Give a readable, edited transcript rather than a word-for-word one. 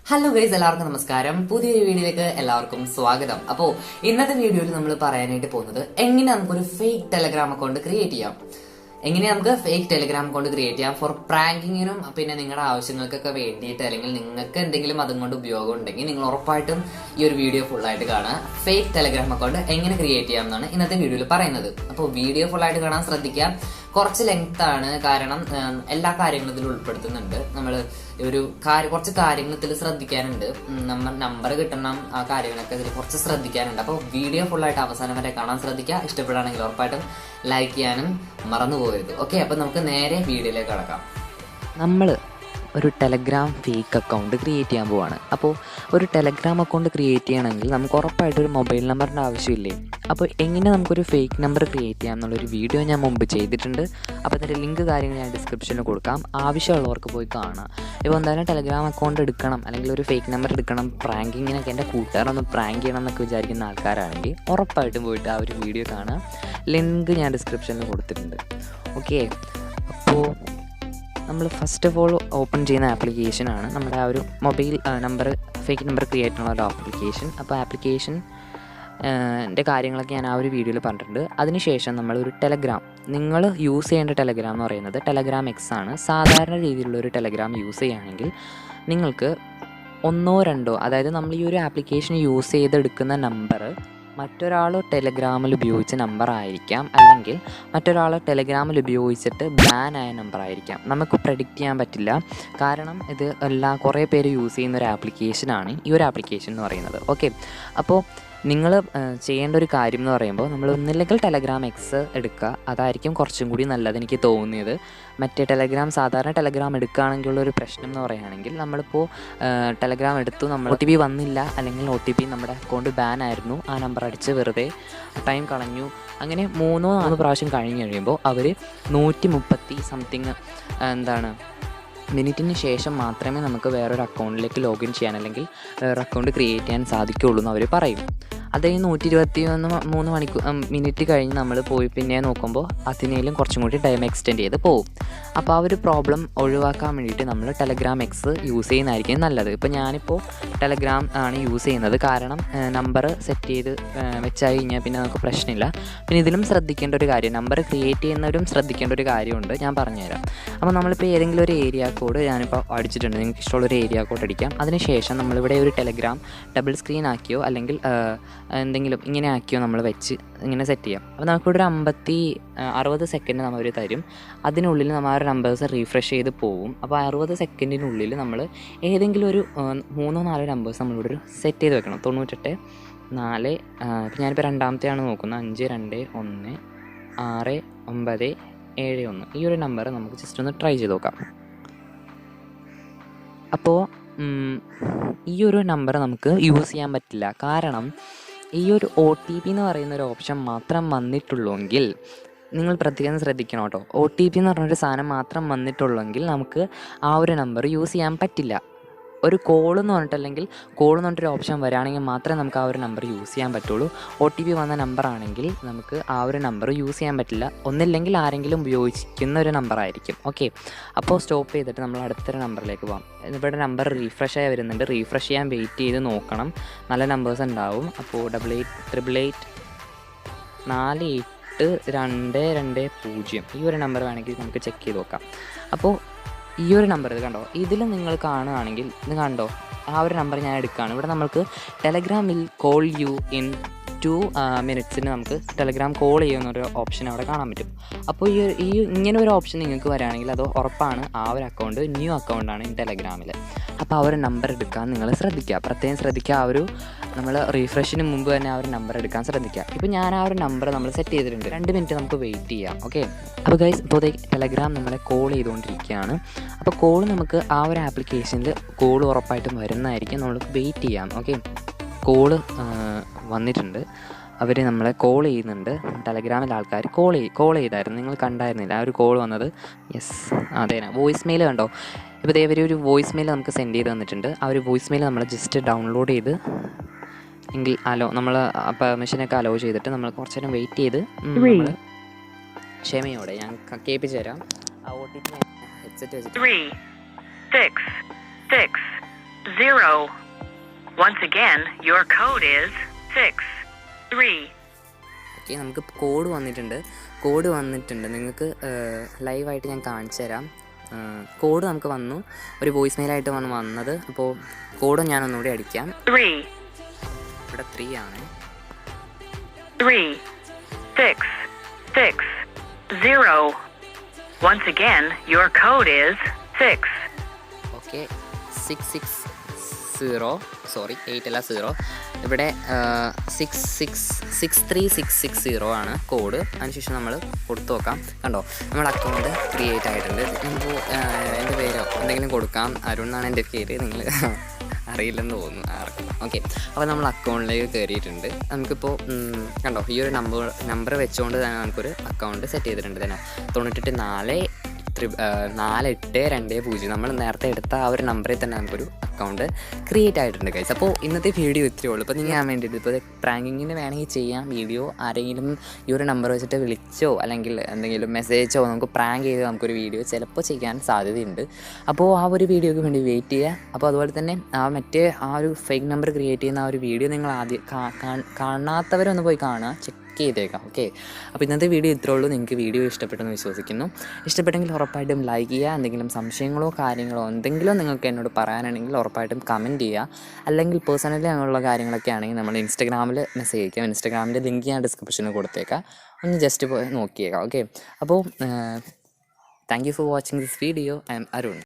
Hello guys, എല്ലാവർക്കും നമസ്കാരം. പുതിയൊരു വീഡിയോയിലേക്ക് എല്ലാവർക്കും സ്വാഗതം. അപ്പോൾ ഇന്നത്തെ വീഡിയോയിൽ നമ്മൾ പറയാനായിട്ട് പോകുന്നത് എങ്ങനെ നമുക്കൊരു ഫേക്ക് ടെലഗ്രാം അക്കൗണ്ട് ക്രിയേറ്റ് ചെയ്യാം. എങ്ങനെ നമുക്ക് ഫേക്ക് ടെലഗ്രാം അക്കൗണ്ട് ക്രിയേറ്റ് ചെയ്യാം ഫോർ പ്രാങ്കിങ്ങിനും പിന്നെ നിങ്ങളുടെ ആവശ്യങ്ങൾക്കൊക്കെ വേണ്ടിയിട്ട്, അല്ലെങ്കിൽ നിങ്ങൾക്ക് എന്തെങ്കിലും അതുകൊണ്ട് ഉപയോഗം ഉണ്ടെങ്കിൽ നിങ്ങൾ ഉറപ്പായിട്ടും ഈ ഒരു വീഡിയോ ഫുള്ളായിട്ട് കാണുക. ഫേക്ക് ടെലഗ്രാം അക്കൗണ്ട് എങ്ങനെ ക്രിയേറ്റ് ചെയ്യാം എന്നാണ് ഇന്നത്തെ വീഡിയോയിൽ പറയുന്നത്. അപ്പോൾ വീഡിയോ ഫുള്ളായിട്ട് കാണാൻ ശ്രദ്ധിക്കുക. കുറച്ച് ലെങ്ത് ആണ്, കാരണം എല്ലാ കാര്യങ്ങളും ഇതിൽ ഉൾപ്പെടുത്തുന്നുണ്ട്. നമ്മൾ കുറച്ച് കാര്യങ്ങൾ ഇതിൽ ശ്രദ്ധിക്കാനുണ്ട്. നമ്മൾ നമ്പർ കിട്ടണം, ആ കാര്യങ്ങളൊക്കെ ഇതിൽ കുറച്ച് ശ്രദ്ധിക്കാനുണ്ട്. അപ്പോൾ വീഡിയോ ഫുള്ളായിട്ട് അവസാനം വരെ കാണാൻ ശ്രദ്ധിക്കുക. ഇഷ്ടപ്പെടുകയാണെങ്കിൽ ഉറപ്പായിട്ടും ലൈക്ക് ചെയ്യാനും മറന്നു പോകരുത്. ഓക്കെ, അപ്പോൾ നമുക്ക് നേരെ വീഡിയോയിലേക്ക് കടക്കാം. നമ്മൾ ഒരു ടെലഗ്രാം ഫേക്ക് അക്കൗണ്ട് ക്രിയേറ്റ് ചെയ്യാൻ പോവാണ്. അപ്പോൾ ഒരു ടെലഗ്രാം അക്കൗണ്ട് ക്രിയേറ്റ് ചെയ്യണമെങ്കിൽ നമുക്ക് ഉറപ്പായിട്ടൊരു മൊബൈൽ നമ്പറിൻ്റെ ആവശ്യമില്ലേ? അപ്പോൾ എങ്ങനെ നമുക്കൊരു ഫേക്ക് നമ്പർ ക്രിയേറ്റ് ചെയ്യാം എന്നുള്ളൊരു വീഡിയോ ഞാൻ മുമ്പ് ചെയ്തിട്ടുണ്ട്. അപ്പോൾ അതിൻ്റെ ലിങ്ക് കാര്യങ്ങൾ ഞാൻ ഡിസ്ക്രിപ്ഷനിൽ കൊടുക്കാം, ആവശ്യമുള്ളവർക്ക് പോയി കാണാം. ഇപ്പോൾ എന്തായാലും ടെലഗ്രാം അക്കൗണ്ട് എടുക്കണം, അല്ലെങ്കിൽ ഒരു ഫേക്ക് നമ്പർ എടുക്കണം, പ്രാങ്കിങ്ങിനൊക്കെ എൻ്റെ കൂട്ടുകാരൊന്ന് പ്രാങ്ക് ചെയ്യണം എന്നൊക്കെ വിചാരിക്കുന്ന ആൾക്കാരാണെങ്കിൽ ഉറപ്പായിട്ടും പോയിട്ട് ആ ഒരു വീഡിയോ കാണാം. ലിങ്ക് ഞാൻ ഡിസ്ക്രിപ്ഷനിൽ കൊടുത്തിട്ടുണ്ട്. ഓക്കെ, അപ്പോൾ നമ്മൾ ഫസ്റ്റ് ഓഫ് ഓൾ ഓപ്പൺ ചെയ്യുന്ന ആപ്ലിക്കേഷനാണ് നമ്മുടെ ആ ഒരു mobile number fake number create ചെയ്യുന്ന ഒരു ആപ്ലിക്കേഷൻ. അപ്പോൾ ആപ്ലിക്കേഷൻ്റെ കാര്യങ്ങളൊക്കെ ഞാൻ ആ ഒരു വീഡിയോയിൽ പറഞ്ഞിട്ടുണ്ട്. അതിനുശേഷം നമ്മളൊരു ടെലഗ്രാം, നിങ്ങൾ യൂസ് ചെയ്യേണ്ട ടെലഗ്രാം എന്ന് പറയുന്നത് ടെലഗ്രാം എക്സ് ആണ്. സാധാരണ രീതിയിലുള്ളൊരു ടെലഗ്രാം യൂസ് ചെയ്യുകയാണെങ്കിൽ നിങ്ങൾക്ക് ഒന്നോ രണ്ടോ, അതായത് നമ്മൾ ഈ ഒരു ആപ്ലിക്കേഷൻ യൂസ് ചെയ്തെടുക്കുന്ന നമ്പർ മറ്റൊരാൾ ടെലഗ്രാമിൽ ഉപയോഗിച്ച നമ്പർ ആയിരിക്കാം, അല്ലെങ്കിൽ മറ്റൊരാൾ ടെലഗ്രാമിൽ ഉപയോഗിച്ചിട്ട് ബാൻ ആയ നമ്പർ ആയിരിക്കാം. നമുക്ക് പ്രെഡിക്റ്റ് ചെയ്യാൻ പറ്റില്ല, കാരണം ഇത് കുറേ പേര് യൂസ് ചെയ്യുന്ന ഒരു ആപ്ലിക്കേഷനാണ് ഈ ഒരു ആപ്ലിക്കേഷൻ എന്ന് പറയുന്നത്. ഓക്കെ, അപ്പോൾ നിങ്ങൾ ചെയ്യേണ്ട ഒരു കാര്യം എന്ന് പറയുമ്പോൾ, നമ്മൾ ഒന്നില്ലെങ്കിൽ ടെലഗ്രാം എക്സ് എടുക്കുക, അതായിരിക്കും കുറച്ചും കൂടി നല്ലത് എനിക്ക് തോന്നിയത്. മറ്റേ സാധാരണ ടെലഗ്രാം എടുക്കുകയാണെങ്കിലുള്ളൊരു പ്രശ്നം എന്ന് പറയുകയാണെങ്കിൽ, നമ്മളിപ്പോൾ ടെലഗ്രാം എടുത്തു, നമ്മൾ OTP വന്നില്ല, അല്ലെങ്കിൽ OTP നമ്മുടെ അക്കൗണ്ട് ബാൻ ആയിരുന്നു, ആ നമ്പർ അടിച്ച് വെറുതെ ടൈം കളഞ്ഞു, അങ്ങനെ 3-4 പ്രാവശ്യം കഴിഞ്ഞ് കഴിയുമ്പോൾ അവർ 130 സംതിങ് മിനിറ്റിന് ശേഷം മാത്രമേ നമുക്ക് വേറൊരു അക്കൗണ്ടിലേക്ക് ലോഗിൻ ചെയ്യാൻ, അല്ലെങ്കിൽ വേറൊരു അക്കൗണ്ട് ക്രിയേറ്റ് ചെയ്യാൻ സാധിക്കുകയുള്ളൂ എന്ന് അവർ പറയും. അത് 123 മിനിറ്റ് കഴിഞ്ഞ് നമ്മൾ പോയി പിന്നെ നോക്കുമ്പോൾ അതിനേലും കുറച്ചും കൂടി ടൈം എക്സ്റ്റെൻഡ് ചെയ്ത് പോകും. അപ്പോൾ ആ ഒരു പ്രോബ്ലം ഒഴിവാക്കാൻ വേണ്ടിയിട്ട് നമ്മൾ ടെലഗ്രാം എക്സ് യൂസ് ചെയ്യുന്നതായിരിക്കും നല്ലത്. ഇപ്പോൾ ഞാനിപ്പോൾ ടെലഗ്രാം ആണ് യൂസ് ചെയ്യുന്നത്, കാരണം നമ്പർ സെറ്റ് ചെയ്ത് വെച്ചാൽ കഴിഞ്ഞാൽ പിന്നെ നമുക്ക് പ്രശ്നമില്ല. പിന്നെ ഇതിലും ശ്രദ്ധിക്കേണ്ട ഒരു കാര്യം, നമ്പർ ക്രിയേറ്റ് ചെയ്യുന്നവരും ശ്രദ്ധിക്കേണ്ട ഒരു കാര്യമുണ്ട്, ഞാൻ പറഞ്ഞുതരാം. അപ്പോൾ നമ്മളിപ്പോൾ ഏതെങ്കിലും ഒരു ഏരിയ കോഡ് ഞാനിപ്പോൾ അടിച്ചിട്ടുണ്ട്, നിങ്ങൾക്ക് ഇഷ്ടമുള്ളൊരു ഏരിയ കോഡ് അടിക്കാം. അതിനുശേഷം നമ്മളിവിടെ ഒരു ടെലഗ്രാം ഡബിൾ സ്ക്രീൻ ആക്കിയോ അല്ലെങ്കിൽ എന്തെങ്കിലും ഇങ്ങനെ ആക്കിയോ നമ്മൾ വെച്ച് ഇങ്ങനെ സെറ്റ് ചെയ്യാം. അപ്പോൾ നമുക്കിവിടെ ഒരു 60 സെക്കൻഡ് നമ്മൾ തരും. അതിനുള്ളിൽ നമ്മൾ ആ ഒരു നമ്പേഴ്സ് റീഫ്രഷ് ചെയ്ത് പോവും. അപ്പോൾ 60 സെക്കൻഡിനുള്ളിൽ നമ്മൾ ഏതെങ്കിലും ഒരു 3-4 നമ്പേഴ്സ് നമ്മളിവിടെ ഒരു സെറ്റ് ചെയ്ത് വെക്കണം. 98 4, ഇപ്പോൾ ഞാനിപ്പോൾ രണ്ടാമത്തെയാണ് നോക്കുന്നത്, 5 2 1 6 9 7 1. ഈ ഒരു നമ്പർ നമുക്ക് ജസ്റ്റ് ഒന്ന് ട്രൈ ചെയ്ത് നോക്കാം. അപ്പോൾ ഈ ഒരു നമ്പർ നമുക്ക് യൂസ് ചെയ്യാൻ പറ്റില്ല, കാരണം ഈ ഒരു OTP എന്ന് പറയുന്ന ഒരു ഓപ്ഷൻ മാത്രം വന്നിട്ടുള്ളെങ്കിൽ നിങ്ങൾ പ്രത്യേകം ശ്രദ്ധിക്കണം കേട്ടോ. OTP എന്ന് പറഞ്ഞൊരു സാധനം മാത്രം വന്നിട്ടുള്ളെങ്കിൽ നമുക്ക് ആ ഒരു നമ്പർ യൂസ് ചെയ്യാൻ പറ്റില്ല. ഒരു കോൾ എന്ന് പറഞ്ഞിട്ടൊരു ഓപ്ഷൻ വരികയാണെങ്കിൽ മാത്രമേ നമുക്ക് ആ ഒരു നമ്പർ യൂസ് ചെയ്യാൻ പറ്റുള്ളൂ. OTP വന്ന നമ്പർ ആണെങ്കിൽ നമുക്ക് ആ ഒരു നമ്പർ യൂസ് ചെയ്യാൻ പറ്റില്ല, ഒന്നില്ലെങ്കിൽ ആരെങ്കിലും ഉപയോഗിക്കുന്ന ഒരു നമ്പർ ആയിരിക്കും. ഓക്കെ, അപ്പോൾ സ്റ്റോപ്പ് ചെയ്തിട്ട് നമ്മൾ അടുത്തൊരു നമ്പറിലേക്ക് പോകാം. ഇവിടെ നമ്പർ റീഫ്രഷ് ആയി വരുന്നുണ്ട്, റീഫ്രഷ് ചെയ്യാൻ വെയിറ്റ് ചെയ്ത് നോക്കണം, നല്ല നമ്പേഴ്സ് ഉണ്ടാവും. അപ്പോൾ 8888 482220 ഈ ഒരു നമ്പർ വേണമെങ്കിൽ നമുക്ക് ചെക്ക് ചെയ്ത് നോക്കാം. അപ്പോൾ ഈ ഒരു നമ്പർ ഇത് കണ്ടോ, ഇതിൽ നിങ്ങൾ കാണുകയാണെങ്കിൽ ഇത് കണ്ടോ, ആ ഒരു നമ്പർ ഞാൻ എടുക്കുകയാണ്. ഇവിടെ നമുക്ക് Telegram will call you in 2 മിനിറ്റ്സിന് നമുക്ക് ടെലഗ്രാം കോൾ ചെയ്യുന്നൊരു ഓപ്ഷൻ അവിടെ കാണാൻ പറ്റും. അപ്പോൾ ഇങ്ങനെ ഒരു ഓപ്ഷൻ നിങ്ങൾക്ക് വരികയാണെങ്കിൽ അത് ഉറപ്പാണ് ആ ഒരു അക്കൗണ്ട് ന്യൂ അക്കൗണ്ടാണ് ഈ ടെലഗ്രാമിൽ. അപ്പോൾ ആ ഒരു നമ്പർ എടുക്കാൻ നിങ്ങൾ ശ്രദ്ധിക്കുക, പ്രത്യേകം ശ്രദ്ധിക്കുക. ആ ഒരു നമ്മൾ റീഫ്രഷിന് മുമ്പ് തന്നെ ആ ഒരു നമ്പർ എടുക്കാൻ ശ്രദ്ധിക്കുക. ഇപ്പോൾ ഞാൻ ആ ഒരു നമ്പർ നമ്മൾ സെറ്റ് ചെയ്തിട്ടുണ്ട്, 2 മിനിറ്റ് നമുക്ക് വെയിറ്റ് ചെയ്യാം. ഓക്കെ, അപ്പോൾ ഗൈസ്, ഇപ്പോൾ ടെലഗ്രാം നമ്മളെ കോൾ ചെയ്തുകൊണ്ടിരിക്കുകയാണ്. അപ്പോൾ കോൾ നമുക്ക് ആ ഒരു ആപ്ലിക്കേഷനിൽ കോൾ ഉറപ്പായിട്ടും വരുന്നതായിരിക്കും, നമ്മൾ വെയിറ്റ് ചെയ്യാം. ഓക്കെ, കോള് വന്നിട്ടുണ്ട്, അവർ നമ്മളെ കോൾ ചെയ്യുന്നുണ്ട്. ടെലഗ്രാമിലെ ആൾക്കാർ കോൾ ചെയ്തായിരുന്നു, നിങ്ങൾ കണ്ടായിരുന്നില്ല ആ ഒരു കോൾ വന്നത്? യെസ്, അതെ, വോയിസ് മെയിൽ കണ്ടോ? ഇപ്പോൾ ഇവർ ഒരു വോയിസ് മെയിൽ നമുക്ക് സെൻഡ് ചെയ്ത് തന്നിട്ടുണ്ട്. ആ ഒരു വോയിസ് മെയിൽ നമ്മൾ ജസ്റ്റ് ഡൗൺലോഡ് ചെയ്ത് നമ്മൾ പെർമിഷനൊക്കെ അലോ ചെയ്തിട്ട് നമ്മൾ കുറച്ച് നേരം വെയിറ്റ് ചെയ്ത് നമ്മൾ ക്ഷമയോടെ ഞാൻ കേൾപ്പിച്ച് തരാം. ആ OTP ഹെഡ്സെറ്റ് വെച്ചിട്ട് 3 6 6 0. Once again, your code is 6 3. Okay, നമുക്ക് കോഡ് വന്നിട്ടുണ്ട്. നിങ്ങൾക്ക് ലൈവായിട്ട് ഞാൻ കാണിച്ചു തരാം. കോഡ് നമുക്ക് വന്നു, ഒരു വോയിസ് മെയിലായിട്ട് വന്നത്. അപ്പോൾ കോഡ് ഞാൻ ഒന്നുകൂടി അടിക്കാം. 3 ഇവിടെ 3 ആണ്. 3 6 6 0. Once again, your code is 6. Okay, 660, sorry 8 അല്ല 0. ഇവിടെ 63660 ആണ് കോഡ്. അതിനുശേഷം നമ്മൾ കൊടുത്തു നോക്കാം. കണ്ടോ, നമ്മുടെ അക്കൗണ്ട് ക്രിയേറ്റ് ആയിട്ടുണ്ട്. ഇപ്പോൾ എൻ്റെ പേരോ എന്തെങ്കിലും കൊടുക്കാം. അരുൺ എന്നാണ് എൻ്റെ പേര്, നിങ്ങൾ അറിയില്ലെന്ന് തോന്നുന്നു ആർക്കും. ഓക്കെ, അപ്പോൾ നമ്മൾ അക്കൗണ്ടിലേക്ക് കയറിയിട്ടുണ്ട്. നമുക്കിപ്പോൾ കണ്ടോ, ഈ ഒരു നമ്പർ വെച്ചുകൊണ്ട് തന്നെ നമുക്കൊരു അക്കൗണ്ട് സെറ്റ് ചെയ്തിട്ടുണ്ട് തന്നെ. 984820. നമ്മൾ നേരത്തെ എടുത്ത ആ ഒരു നമ്പറിൽ തന്നെ നമുക്കൊരു അക്കൗണ്ട് ക്രിയേറ്റ് ആയിട്ടുണ്ട് ഗൈസ്. അപ്പോൾ ഇന്നത്തെ വീഡിയോ ഇത്രയേ ഉള്ളൂ. ഇപ്പോൾ ഞാൻ വേണ്ടിയിട്ട് ഇപ്പോൾ പ്രാങ്കിങ്ങിന് വേണമെങ്കിൽ ചെയ്യാം വീഡിയോ. ആരെങ്കിലും ഈ ഒരു നമ്പർ വെച്ചിട്ട് വിളിച്ചോ അല്ലെങ്കിൽ എന്തെങ്കിലും മെസ്സേജോ നമുക്ക് പ്രാങ്ക് ചെയ്ത് നമുക്കൊരു വീഡിയോ ചിലപ്പോൾ ചെയ്യാൻ സാധ്യതയുണ്ട്. അപ്പോൾ ആ ഒരു വീഡിയോയ്ക്ക് വേണ്ടി വെയിറ്റ് ചെയ്യുക. അപ്പോൾ അതുപോലെ തന്നെ ആ ഒരു ഫേക്ക് നമ്പർ ക്രിയേറ്റ് ചെയ്യുന്ന ആ ഒരു വീഡിയോ നിങ്ങൾ ആദ്യം കാണാത്തവരൊന്ന് പോയി കാണുക, ചെക്ക് ചെയ്തേക്കാം. ഓക്കെ, അപ്പോൾ ഇന്നത്തെ വീഡിയോ ഇത്രേ ഉള്ളൂ. നിങ്ങൾക്ക് വീഡിയോ ഇഷ്ടപ്പെട്ടെന്ന് വിശ്വസിക്കുന്നു. ഇഷ്ടപ്പെട്ടെങ്കിൽ ഉറപ്പായിട്ടും ലൈക്ക് ചെയ്യുക. എന്തെങ്കിലും സംശയങ്ങളോ കാര്യങ്ങളോ എന്തെങ്കിലും നിങ്ങൾക്ക് എന്നോട് പറയാനാണെങ്കിൽ ഉറപ്പായിട്ടും കമൻറ്റ് ചെയ്യുക. അല്ലെങ്കിൽ പേഴ്സണലി അങ്ങനെയുള്ള കാര്യങ്ങളൊക്കെ ആണെങ്കിൽ നമ്മൾ ഇൻസ്റ്റാഗ്രാമിൽ മെസ്സേജ് അയക്കാം. ഇൻസ്റ്റാഗ്രാമിൻ്റെ ലിങ്ക് ഞാൻ ഡിസ്ക്രിപ്ഷനിൽ കൊടുത്തേക്കാം. ഒന്ന് ജസ്റ്റ് പോയി നോക്കിയേക്കാം. ഓക്കെ, അപ്പോൾ thank you for watching this video. I M Arun.